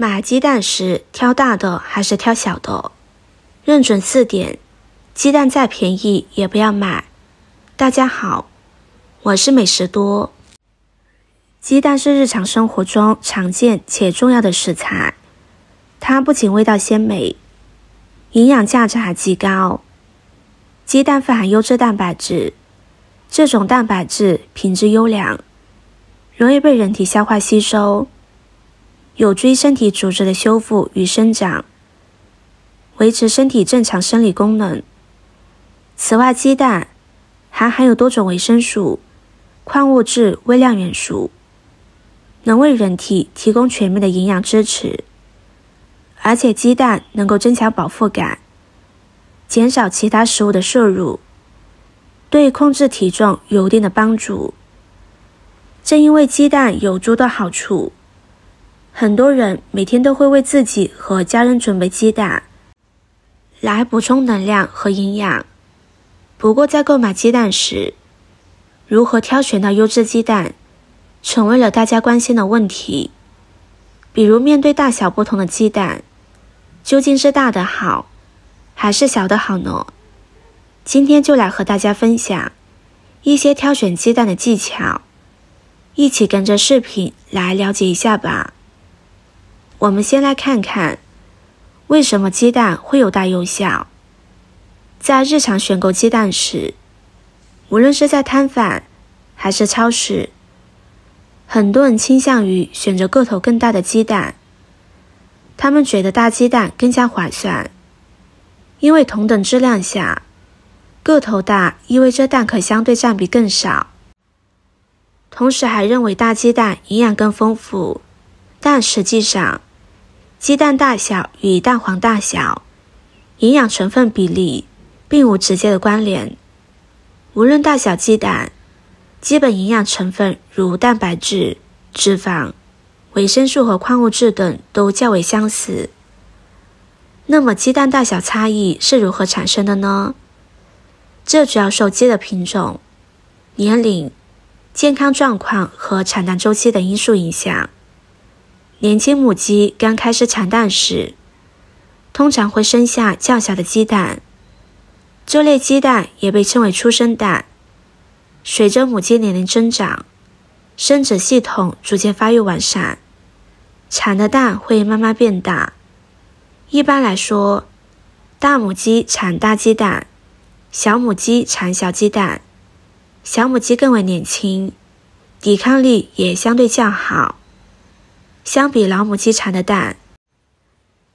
买鸡蛋时挑大的还是挑小的？认准4点，鸡蛋再便宜也不要买。大家好，我是美食多。鸡蛋是日常生活中常见且重要的食材，它不仅味道鲜美，营养价值还极高。鸡蛋富含优质蛋白质，这种蛋白质品质优良，容易被人体消化吸收，有助于身体组织的修复与生长，维持身体正常生理功能。此外，鸡蛋还含有多种维生素、矿物质、微量元素，能为人体提供全面的营养支持。而且鸡蛋能够增强饱腹感，减少其他食物的摄入，对控制体重有一定的帮助。正因为鸡蛋有诸多好处，很多人每天都会为自己和家人准备鸡蛋，来补充能量和营养。不过在购买鸡蛋时，如何挑选到优质鸡蛋，成为了大家关心的问题。比如面对大小不同的鸡蛋，究竟是大的好，还是小的好呢？今天就来和大家分享一些挑选鸡蛋的技巧，一起跟着视频来了解一下吧。我们先来看看，为什么鸡蛋会有大有小。在日常选购鸡蛋时，无论是在摊贩还是超市，很多人倾向于选择个头更大的鸡蛋。他们觉得大鸡蛋更加划算，因为同等质量下，个头大意味着蛋壳相对占比更少。同时还认为大鸡蛋营养更丰富，但实际上，鸡蛋大小与蛋黄大小、营养成分比例并无直接的关联。无论大小鸡蛋，基本营养成分如蛋白质、脂肪、维生素和矿物质等都较为相似。那么鸡蛋大小差异是如何产生的呢？这主要受鸡的品种、年龄、健康状况和产蛋周期等因素影响。年轻母鸡刚开始产蛋时，通常会生下较小的鸡蛋，这类鸡蛋也被称为初生蛋。随着母鸡年龄增长，生殖系统逐渐发育完善，产的蛋会慢慢变大。一般来说，大母鸡产大鸡蛋，小母鸡产小鸡蛋。小母鸡更为年轻，抵抗力也相对较好，相比老母鸡产的蛋，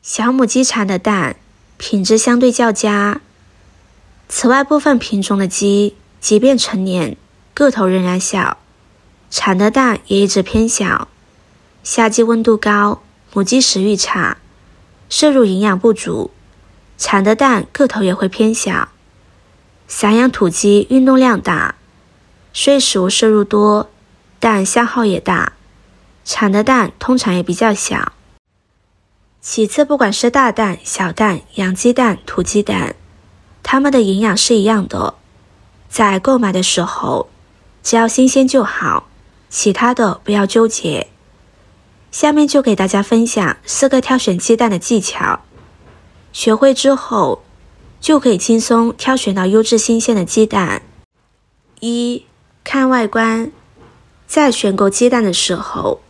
小母鸡产的蛋品质相对较佳。此外，部分品种的鸡即便成年，个头仍然小，产的蛋也一直偏小。夏季温度高，母鸡食欲差，摄入营养不足，产的蛋个头也会偏小。散养土鸡运动量大，所以食物摄入多，蛋消耗也大，产的蛋通常也比较小。其次，不管是大蛋、小蛋、洋鸡蛋、土鸡蛋，它们的营养是一样的。在购买的时候，只要新鲜就好，其他的不要纠结。下面就给大家分享4个挑选鸡蛋的技巧，学会之后，就可以轻松挑选到优质新鲜的鸡蛋。1. 看外观。在选购鸡蛋的时候，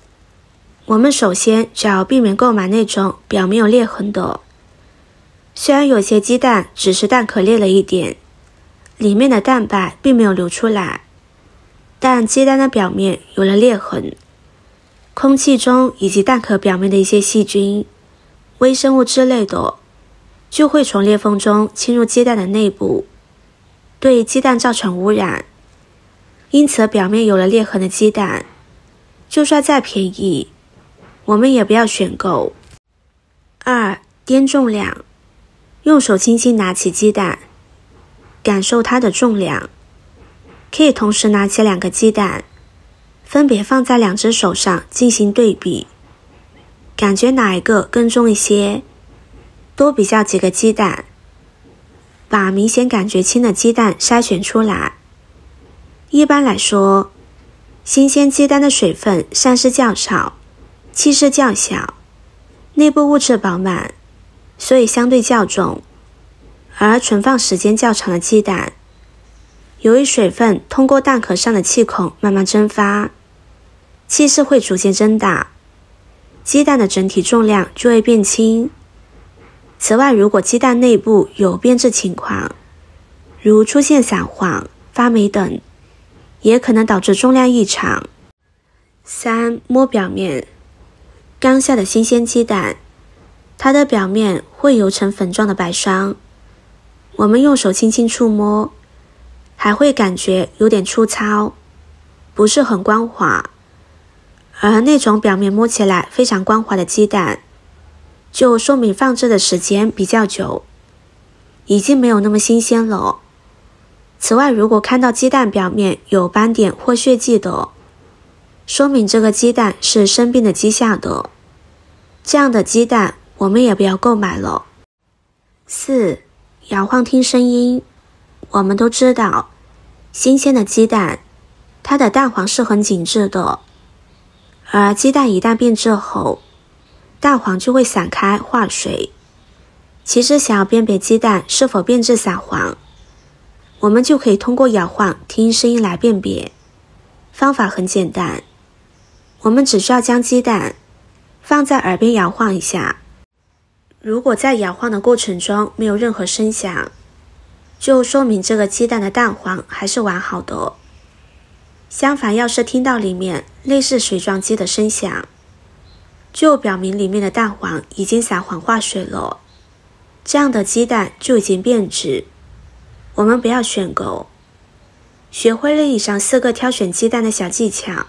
我们首先就要避免购买那种表面有裂痕的。虽然有些鸡蛋只是蛋壳裂了一点，里面的蛋白并没有流出来，但鸡蛋的表面有了裂痕，空气中以及蛋壳表面的一些细菌、微生物之类的，就会从裂缝中侵入鸡蛋的内部，对鸡蛋造成污染。因此，表面有了裂痕的鸡蛋，就算再便宜，我们也不要选购。2. 掂重量。用手轻轻拿起鸡蛋，感受它的重量。可以同时拿起2个鸡蛋，分别放在2只手上进行对比，感觉哪一个更重一些。多比较几个鸡蛋，把明显感觉轻的鸡蛋筛选出来。一般来说，新鲜鸡蛋的水分散失较少，气势较小，内部物质饱满，所以相对较重，而存放时间较长的鸡蛋，由于水分通过蛋壳上的气孔慢慢蒸发，气室会逐渐增大，鸡蛋的整体重量就会变轻。此外，如果鸡蛋内部有变质情况，如出现散黄、发霉等，也可能导致重量异常。3. 摸表面。刚下的新鲜鸡蛋，它的表面会有呈粉状的白霜，我们用手轻轻触摸，还会感觉有点粗糙，不是很光滑。而那种表面摸起来非常光滑的鸡蛋，就说明放置的时间比较久，已经没有那么新鲜了。此外，如果看到鸡蛋表面有斑点或血迹的，说明这个鸡蛋是生病的迹象的，这样的鸡蛋我们也不要购买了。4. 摇晃听声音。我们都知道，新鲜的鸡蛋，它的蛋黄是很紧致的，而鸡蛋一旦变质后，蛋黄就会散开化水。其实想要辨别鸡蛋是否变质散黄，我们就可以通过摇晃听声音来辨别。方法很简单，我们只需要将鸡蛋放在耳边摇晃一下，如果在摇晃的过程中没有任何声响，就说明这个鸡蛋的蛋黄还是完好的。相反，要是听到里面类似水撞击的声响，就表明里面的蛋黄已经散黄化水了，这样的鸡蛋就已经变质，我们不要选购。学会了以上4个挑选鸡蛋的小技巧，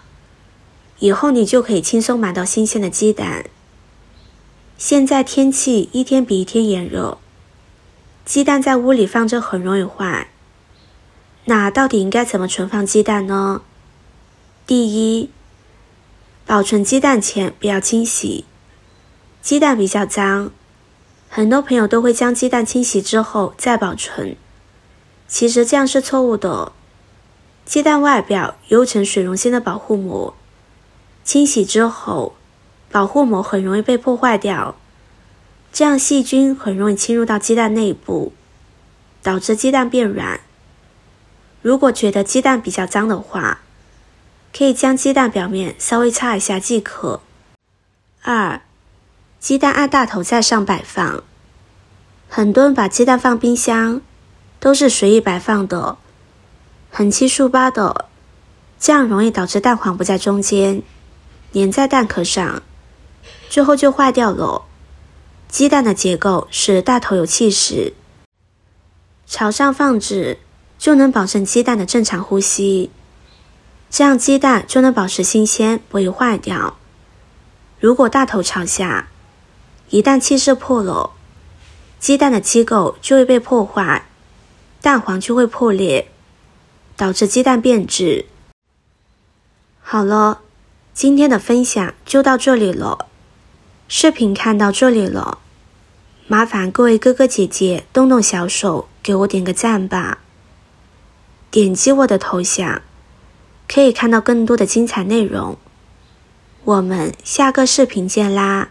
以后你就可以轻松买到新鲜的鸡蛋。现在天气一天比一天炎热，鸡蛋在屋里放着很容易坏，那到底应该怎么存放鸡蛋呢？第一，保存鸡蛋前不要清洗，鸡蛋比较脏，很多朋友都会将鸡蛋清洗之后再保存，其实这样是错误的。鸡蛋外表有层水溶性的保护膜，清洗之后，保护膜很容易被破坏掉，这样细菌很容易侵入到鸡蛋内部，导致鸡蛋变软。如果觉得鸡蛋比较脏的话，可以将鸡蛋表面稍微擦一下即可。2. 鸡蛋按大头在上摆放。很多人把鸡蛋放冰箱，都是随意摆放的，横七竖八的，这样容易导致蛋黄不在中间，粘在蛋壳上，最后就坏掉了。鸡蛋的结构是大头有气势，朝上放置就能保证鸡蛋的正常呼吸，这样鸡蛋就能保持新鲜，不会坏掉。如果大头朝下，一旦气势破了，鸡蛋的机构就会被破坏，蛋黄就会破裂，导致鸡蛋变质。好了，今天的分享就到这里了。视频看到这里了，麻烦各位哥哥姐姐动动小手给我点个赞吧。点击我的头像，可以看到更多的精彩内容。我们下个视频见啦！